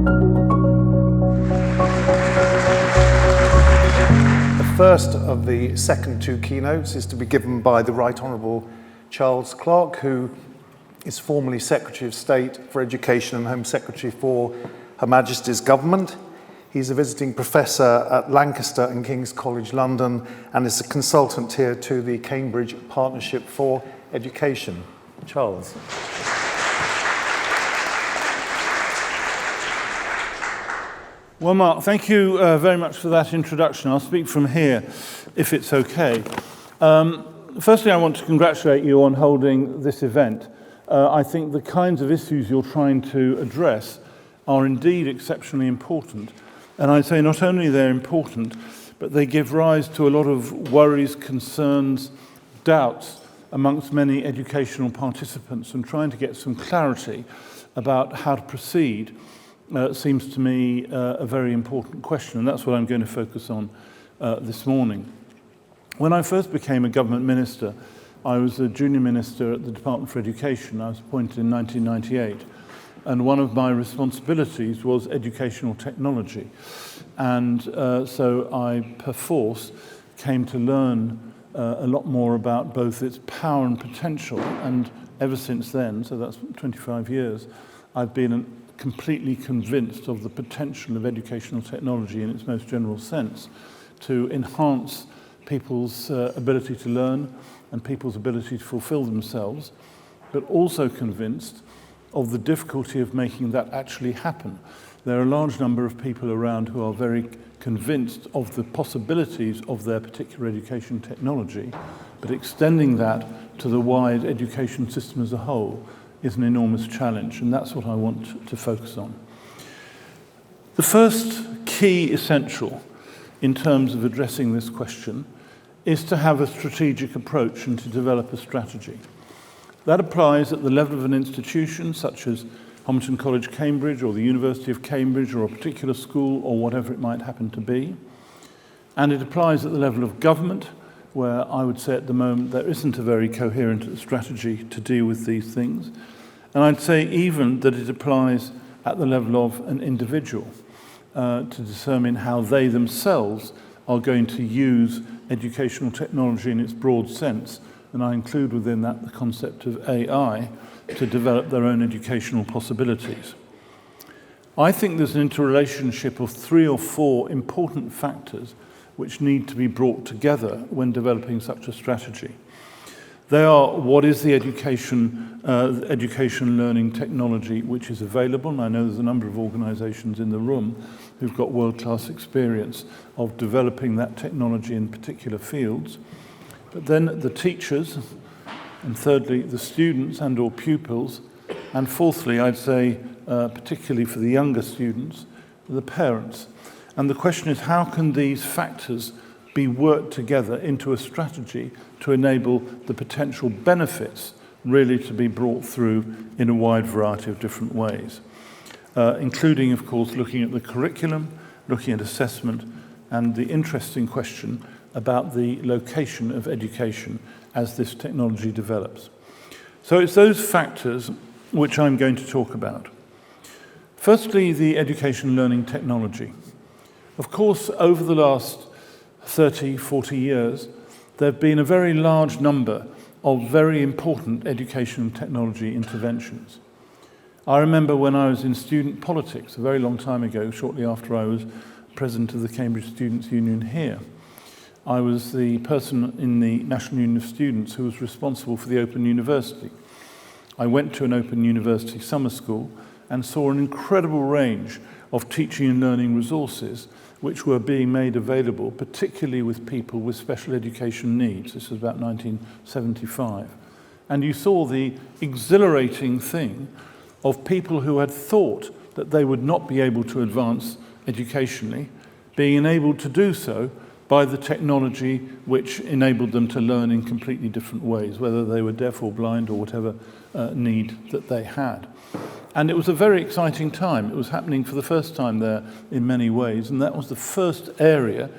The first of the second two keynotes is to be given by the Right Honourable Charles Clarke, who is formerly Secretary of State for Education and Home Secretary for Her Majesty's Government. He's a visiting professor at Lancaster and King's College London and is a consultant here to the Cambridge Partnership for Education. Charles. Well, Mark, thank you very much for that introduction. I'll speak from here, if it's okay. Firstly, I want to congratulate you on holding this event. I think the kinds of issues you're trying to address are indeed exceptionally important. And I'd say not only they're important, but they give rise to a lot of worries, concerns, doubts amongst many educational participants, and trying to get some clarity about how to proceed seems to me a very important question, and that's what I'm going to focus on this morning. When I first became a government minister, I was a junior minister at the Department for Education. I was appointed in 1998, and one of my responsibilities was educational technology. And so I, perforce, came to learn a lot more about both its power and potential, and ever since then, so that's 25 years, I've been completely convinced of the potential of educational technology in its most general sense to enhance people's ability to learn and people's ability to fulfill themselves, but also convinced of the difficulty of making that actually happen. There are a large number of people around who are very convinced of the possibilities of their particular education technology, but extending that to the wide education system as a whole is an enormous challenge, and that's what I want to focus on. The first key essential in terms of addressing this question is to have a strategic approach and to develop a strategy. That applies at the level of an institution such as Homerton College, Cambridge, or the University of Cambridge, or a particular school, or whatever it might happen to be. And it applies at the level of government, where I would say at the moment there isn't a very coherent strategy to deal with these things. And I'd say even that it applies at the level of an individual to determine how they themselves are going to use educational technology in its broad sense. And I include within that the concept of AI to develop their own educational possibilities. I think there's an interrelationship of 3 or 4 important factors which need to be brought together when developing such a strategy. They are, what is the education learning technology which is available? And I know there's a number of organizations in the room who've got world-class experience of developing that technology in particular fields. But then the teachers, and thirdly, the students and or pupils, and fourthly, I'd say, particularly for the younger students, the parents. And the question is, how can these factors be worked together into a strategy to enable the potential benefits really to be brought through in a wide variety of different ways, including, of course, looking at the curriculum, looking at assessment, and the interesting question about the location of education as this technology develops. So it's those factors which I'm going to talk about. Firstly, the education learning technology. Of course, over the last 30, 40 years, there have been a very large number of very important education and technology interventions. I remember when I was in student politics a very long time ago, shortly after I was president of the Cambridge Students' Union here, I was the person in the National Union of Students who was responsible for the Open University. I went to an Open University summer school and saw an incredible range of teaching and learning resources which were being made available, particularly with people with special education needs. This was about 1975. And you saw the exhilarating thing of people who had thought that they would not be able to advance educationally, being enabled to do so by the technology which enabled them to learn in completely different ways, whether they were deaf or blind or whatever need that they had. And it was a very exciting time. It was happening for the first time there in many ways, and that was the first area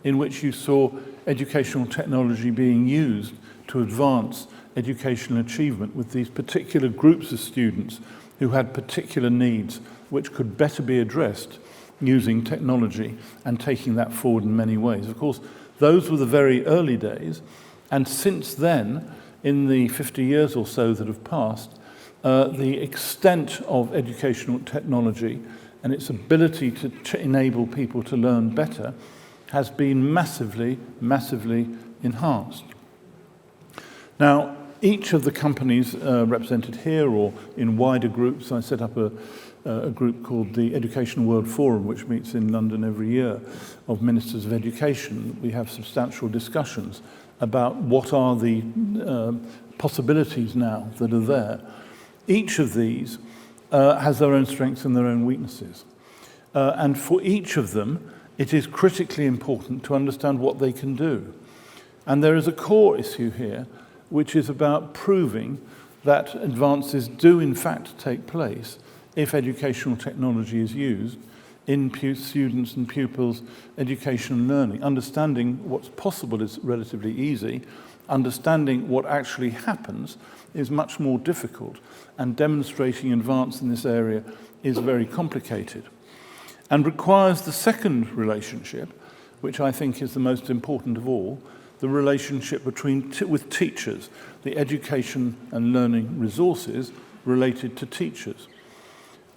in which you saw educational technology being used to advance educational achievement with these particular groups of students who had particular needs which could better be addressed using technology and taking that forward in many ways. Of course, those were the very early days, and since then, in the 50 years or so that have passed, the extent of educational technology and its ability to enable people to learn better has been massively, massively enhanced. Now, each of the companies represented here or in wider groups, I set up a group called the Education World Forum, which meets in London every year, of ministers of education. We have substantial discussions about what are the possibilities now that are there. Each of these has their own strengths and their own weaknesses. And for each of them, it is critically important to understand what they can do. And there is a core issue here, which is about proving that advances do in fact take place if educational technology is used in students' and pupils' education and learning. Understanding what's possible is relatively easy. Understanding what actually happens is much more difficult, and demonstrating advance in this area is very complicated and requires the second relationship, which I think is the most important of all, the relationship with teachers, the education and learning resources related to teachers.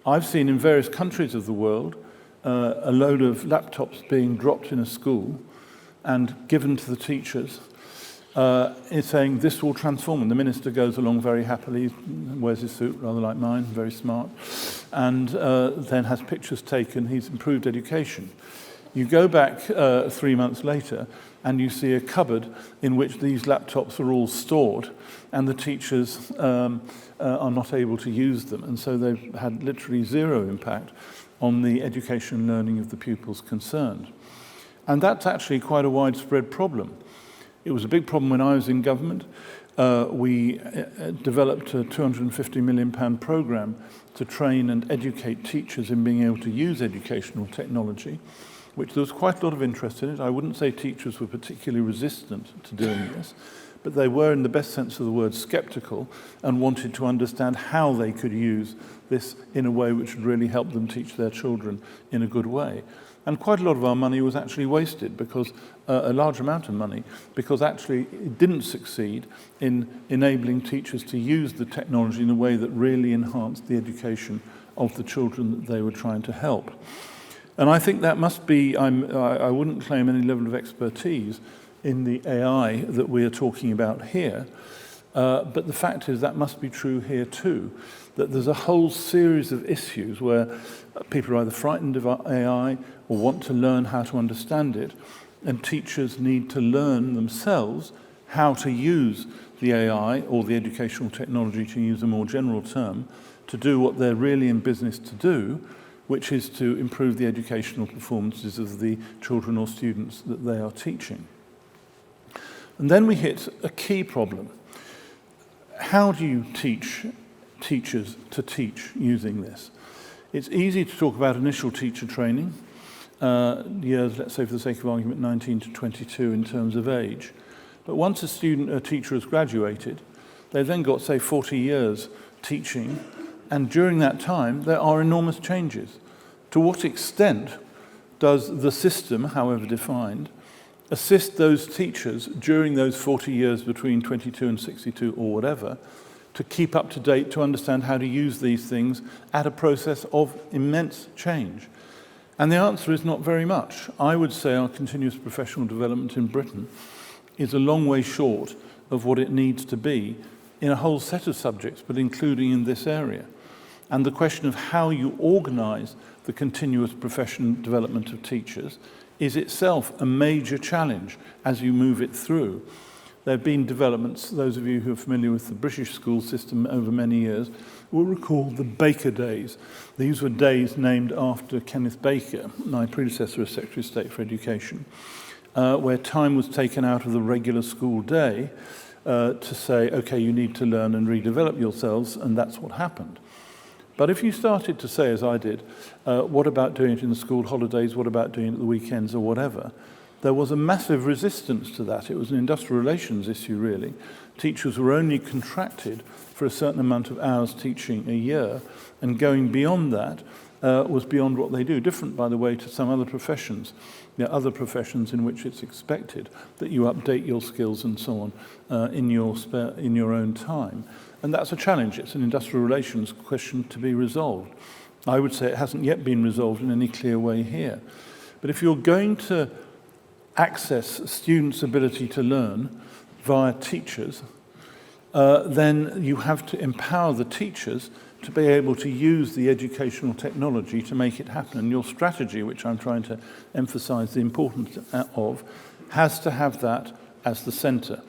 I've seen in various countries of the world a load of laptops being dropped in a school and given to the teachers, is saying this will transform. And the minister goes along very happily, wears his suit rather like mine, very smart, and then has pictures taken. He's improved education. You go back 3 months later and you see a cupboard in which these laptops are all stored, and the teachers are not able to use them. And so they've had literally zero impact on the education and learning of the pupils concerned. And that's actually quite a widespread problem. It was a big problem when I was in government. We developed a £250 million programme to train and educate teachers in being able to use educational technology, which there was quite a lot of interest in it. I wouldn't say teachers were particularly resistant to doing this, but they were, in the best sense of the word, sceptical and wanted to understand how they could use this in a way which would really help them teach their children in a good way. And quite a lot of our money was actually wasted, because a large amount of money, because actually it didn't succeed in enabling teachers to use the technology in a way that really enhanced the education of the children that they were trying to help. And I think that must be, I wouldn't claim any level of expertise in the AI that we are talking about here, but the fact is that must be true here too, that there's a whole series of issues where people are either frightened of AI or want to learn how to understand it, and teachers need to learn themselves how to use the AI or the educational technology, to use a more general term, to do what they're really in business to do, which is to improve the educational performances of the children or students that they are teaching. And then we hit a key problem. How do you teach teachers to teach using this? It's easy to talk about initial teacher training, years, let's say for the sake of argument, 19 to 22 in terms of age. But once a teacher has graduated, they've then got, say, 40 years teaching, and during that time, there are enormous changes. To what extent does the system, however defined, assist those teachers during those 40 years between 22 and 62 or whatever, to keep up to date, to understand how to use these things at a process of immense change? And the answer is not very much. I would say our continuous professional development in Britain is a long way short of what it needs to be in a whole set of subjects, but including in this area. And the question of how you organise the continuous professional development of teachers is itself a major challenge as you move it through. There have been developments, those of you who are familiar with the British school system over many years will recall the Baker Days. These were days named after Kenneth Baker, my predecessor as Secretary of State for Education, where time was taken out of the regular school day to say, okay, you need to learn and redevelop yourselves, and that's what happened. But if you started to say, as I did, what about doing it in the school holidays, what about doing it at the weekends or whatever, there was a massive resistance to that. It was an industrial relations issue, really. Teachers were only contracted for a certain amount of hours teaching a year, and going beyond that was beyond what they do. Different, by the way, to some other professions. There are other professions in which it's expected that you update your skills and so on in your own time. And that's a challenge. It's an industrial relations question to be resolved. I would say it hasn't yet been resolved in any clear way here. But if you're going to access students' ability to learn via teachers, then you have to empower the teachers to be able to use the educational technology to make it happen. And your strategy, which I'm trying to emphasize the importance of, has to have that as the center.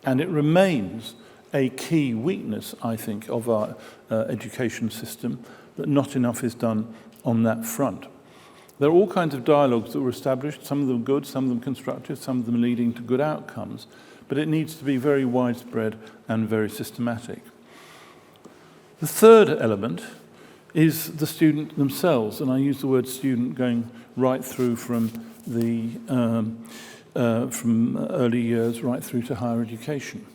And it remains a key weakness, I think, of our education system, that not enough is done on that front. There are all kinds of dialogues that were established, some of them good, some of them constructive, some of them leading to good outcomes, but it needs to be very widespread and very systematic. The third element is the student themselves, and I use the word student going right through from early years right through to higher education.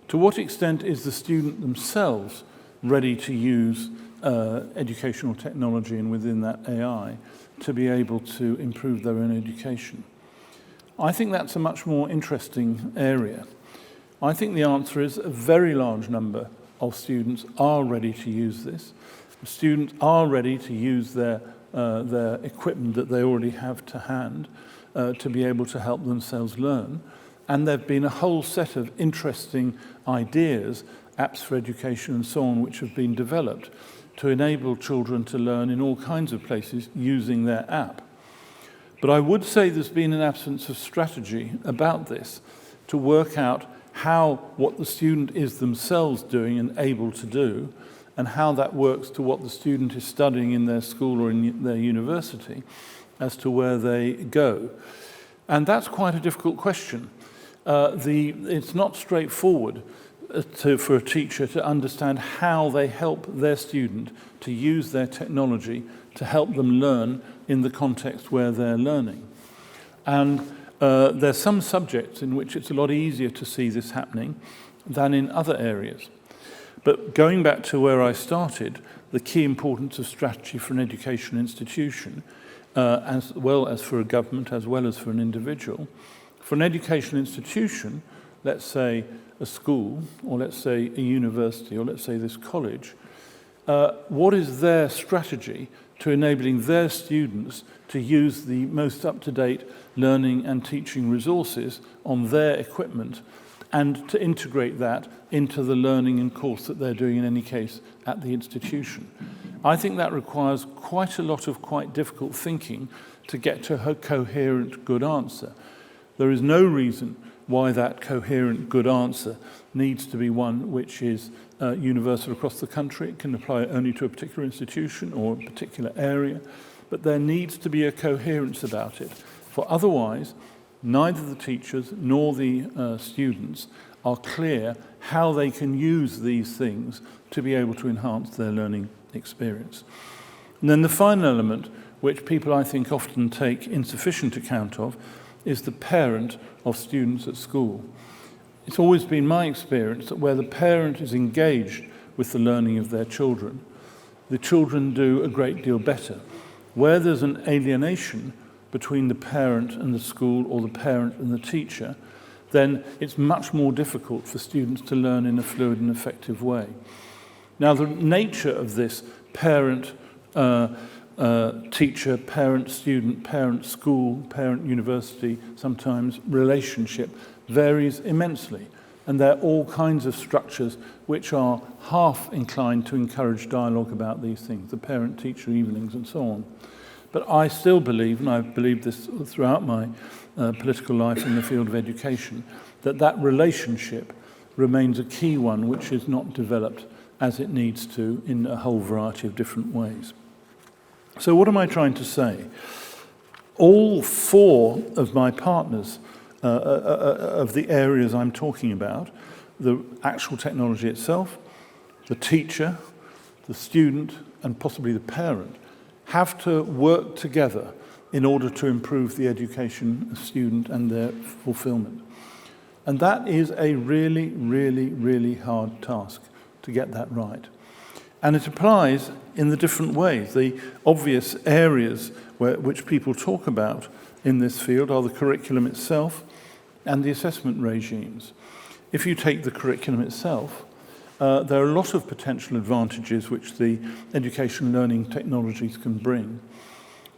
To what extent is the student themselves ready to use educational technology and within that AI to be able to improve their own education? I think that's a much more interesting area. I think the answer is a very large number of students are ready to use this. Students are ready to use their equipment that they already have to hand to be able to help themselves learn. And there have been a whole set of interesting ideas, apps for education and so on, which have been developed to enable children to learn in all kinds of places using their app. But I would say there's been an absence of strategy about this to work out what the student is themselves doing and able to do, and how that works to what the student is studying in their school or in their university as to where they go. And that's quite a difficult question. It's not straightforward for a teacher to understand how they help their student to use their technology to help them learn in the context where they're learning. And there's some subjects in which it's a lot easier to see this happening than in other areas. But going back to where I started, the key importance of strategy for an education institution, as well as for a government, as well as for an individual. For an education institution, let's say a school, or let's say a university, or let's say this college, what is their strategy to enabling their students to use the most up-to-date learning and teaching resources on their equipment and to integrate that into the learning and course that they're doing in any case at the institution? I think that requires quite a lot of quite difficult thinking to get to a coherent, good answer. There is no reason why that coherent, good answer needs to be one which is universal across the country. It can apply only to a particular institution or a particular area, but there needs to be a coherence about it. For otherwise, neither the teachers nor the students are clear how they can use these things to be able to enhance their learning experience. And then the final element, which people I think often take insufficient account of, is the parent of students at school. It's always been my experience that where the parent is engaged with the learning of their children, the children do a great deal better. Where there's an alienation between the parent and the school, or the parent and the teacher, then it's much more difficult for students to learn in a fluid and effective way. Now, the nature of this parent teacher, parent student, parent school, parent university, sometimes relationship varies immensely. And there are all kinds of structures which are half inclined to encourage dialogue about these things, the parent-teacher evenings and so on. But I still believe, and I've believed this throughout my political life in the field of education, that relationship remains a key one which is not developed as it needs to in a whole variety of different ways. So what am I trying to say? All four of my partners of the areas I'm talking about, the actual technology itself, the teacher, the student, and possibly the parent, have to work together in order to improve the education of the student and their fulfillment. And that is a really, really, really hard task to get that right. And it applies in the different ways. The obvious areas which people talk about in this field are the curriculum itself and the assessment regimes. If you take the curriculum itself, there are a lot of potential advantages which the education learning technologies can bring.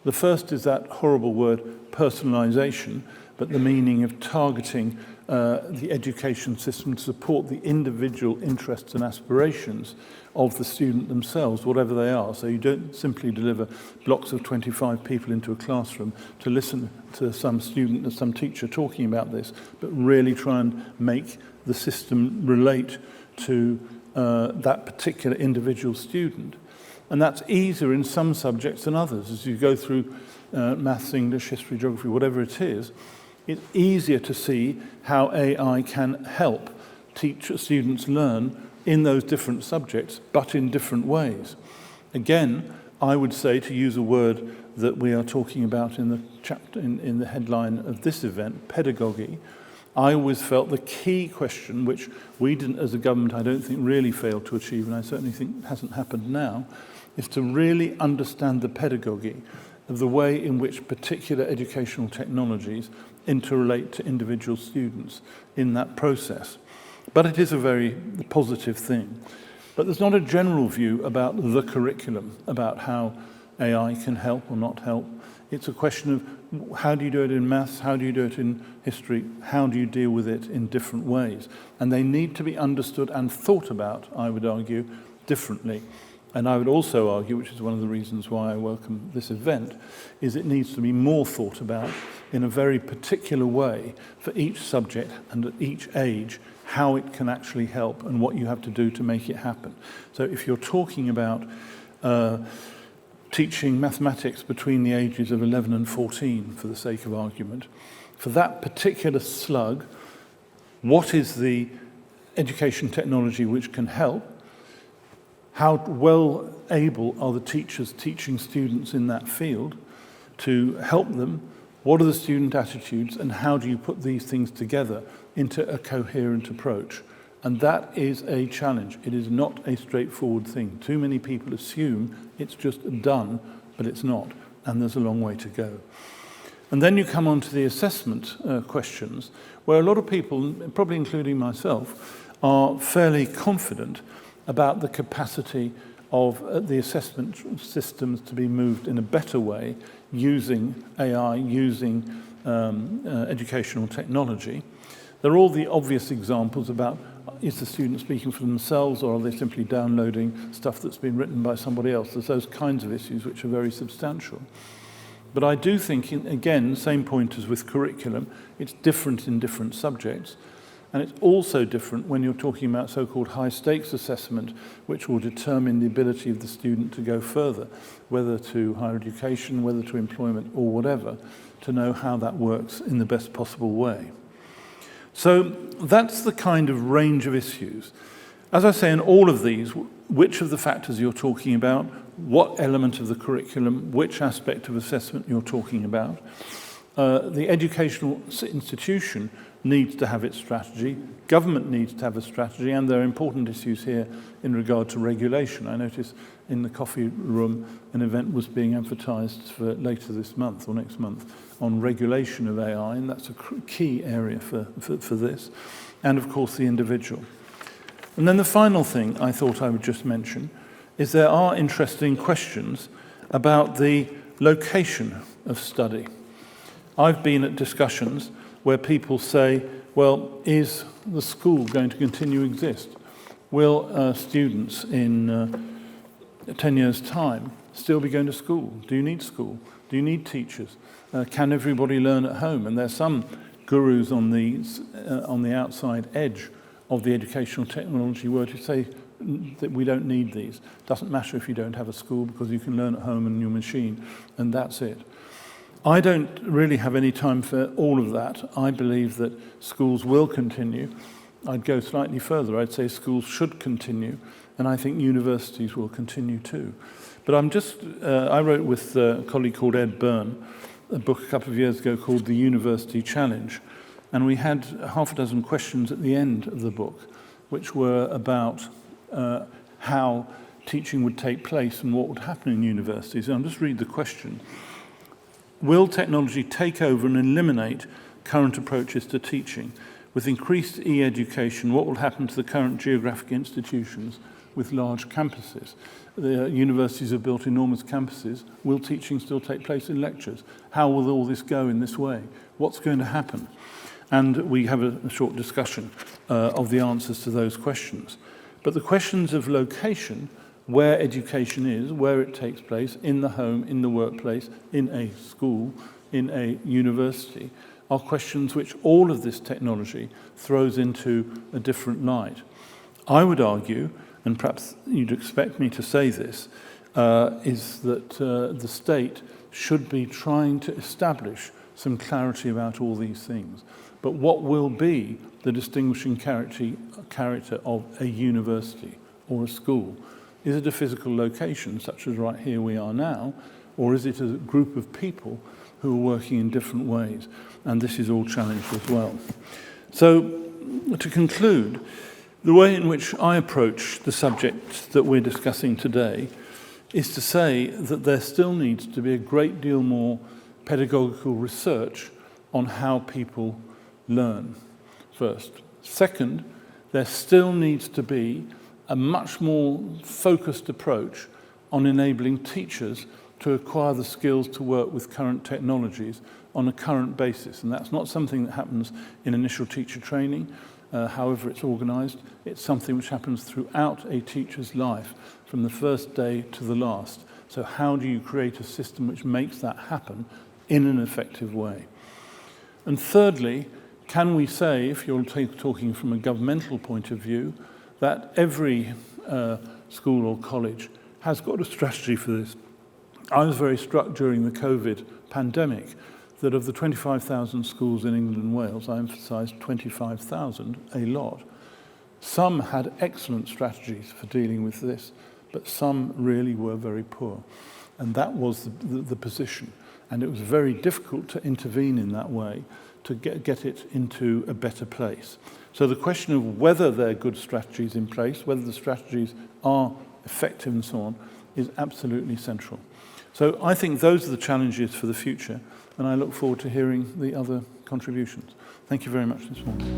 The first is that horrible word, personalisation, but the meaning of targeting the education system to support the individual interests and aspirations of the student themselves, whatever they are. So you don't simply deliver blocks of 25 people into a classroom to listen to some student or some teacher talking about this, but really try and make the system relate to that particular individual student. And that's easier in some subjects than others. As you go through maths, English, history, geography, whatever it is, it's easier to see how AI can help students learn in those different subjects, but in different ways. Again, I would say, to use a word that we are talking about in the chapter, in the headline of this event, pedagogy, I always felt the key question, which we didn't as a government, I don't think, really failed to achieve, and I certainly think hasn't happened now, is to really understand the pedagogy of the way in which particular educational technologies interrelate to individual students in that process. But it is a very positive thing. But there's not a general view about the curriculum, about how AI can help or not help. It's a question of how do you do it in maths, how do you do it in history, how do you deal with it in different ways? And they need to be understood and thought about, I would argue, differently. And I would also argue, which is one of the reasons why I welcome this event, is it needs to be more thought about in a very particular way for each subject and at each age, how it can actually help and what you have to do to make it happen. So if you're talking about teaching mathematics between the ages of 11 and 14, for the sake of argument, for that particular slug, what is the education technology which can help? How well able are the teachers teaching students in that field to help them? What are the student attitudes, and how do you put these things together into a coherent approach? And that is a challenge. It is not a straightforward thing. Too many people assume it's just done, but it's not, and there's a long way to go. And then you come on to the assessment questions, where a lot of people, probably including myself, are fairly confident about the capacity of the assessment systems to be moved in a better way using AI, using educational technology. There are all the obvious examples about, is the student speaking for themselves, or are they simply downloading stuff that's been written by somebody else? There's those kinds of issues which are very substantial. But I do think, again, same point as with curriculum, it's different in different subjects. And it's also different when you're talking about so-called high-stakes assessment, which will determine the ability of the student to go further, whether to higher education, whether to employment, or whatever, to know how that works in the best possible way. So that's the kind of range of issues. As I say, in all of these, which of the factors you're talking about, what element of the curriculum, which aspect of assessment you're talking about, the educational institution needs to have its strategy, government needs to have a strategy, and there are important issues here in regard to regulation. I noticed in the coffee room an event was being advertised for later this month or next month on regulation of AI, and that's a key area for this, and of course the individual. And then the final thing I thought I would just mention is there are interesting questions about the location of study. I've been at discussions where people say, well, is the school going to continue to exist? Will students in 10 years' time still be going to school? Do you need school? Do you need teachers? Can everybody learn at home? And there's some gurus on the outside edge of the educational technology world who say that we don't need these. Doesn't matter if you don't have a school because you can learn at home on your machine, and that's it. I don't really have any time for all of that. I believe that schools will continue. I'd go slightly further. I'd say schools should continue, and I think universities will continue too. But I wrote with a colleague called Ed Byrne a book a couple of years ago called The University Challenge, and we had half a dozen questions at the end of the book, which were about how teaching would take place and what would happen in universities. And I'll just read the question. Will technology take over and eliminate current approaches to teaching? With increased e-education, what will happen to the current geographic institutions with large campuses? The universities have built enormous campuses. Will teaching still take place in lectures? How will all this go in this way? What's going to happen? And we have a short discussion of the answers to those questions. But the questions of location, where education is, where it takes place, in the home, in the workplace, in a school, in a university, are questions which all of this technology throws into a different light. I would argue, and perhaps you'd expect me to say this, is that the state should be trying to establish some clarity about all these things. But what will be the distinguishing character of a university or a school? Is it a physical location, such as right here we are now, or is it a group of people who are working in different ways? And this is all challenged as well. So, to conclude, the way in which I approach the subject that we're discussing today is to say that there still needs to be a great deal more pedagogical research on how people learn, first. Second, there still needs to be a much more focused approach on enabling teachers to acquire the skills to work with current technologies on a current basis. And that's not something that happens in initial teacher training, however it's organised. It's something which happens throughout a teacher's life, from the first day to the last. So how do you create a system which makes that happen in an effective way? And thirdly, can we say, if you're talking from a governmental point of view, that every school or college has got a strategy for this? I was very struck during the COVID pandemic that of the 25,000 schools in England and Wales, I emphasised 25,000, a lot. Some had excellent strategies for dealing with this, but some really were very poor. And that was the position. And it was very difficult to intervene in that way to get it into a better place. So the question of whether there are good strategies in place, whether the strategies are effective and so on, is absolutely central. So I think those are the challenges for the future, and I look forward to hearing the other contributions. Thank you very much this morning.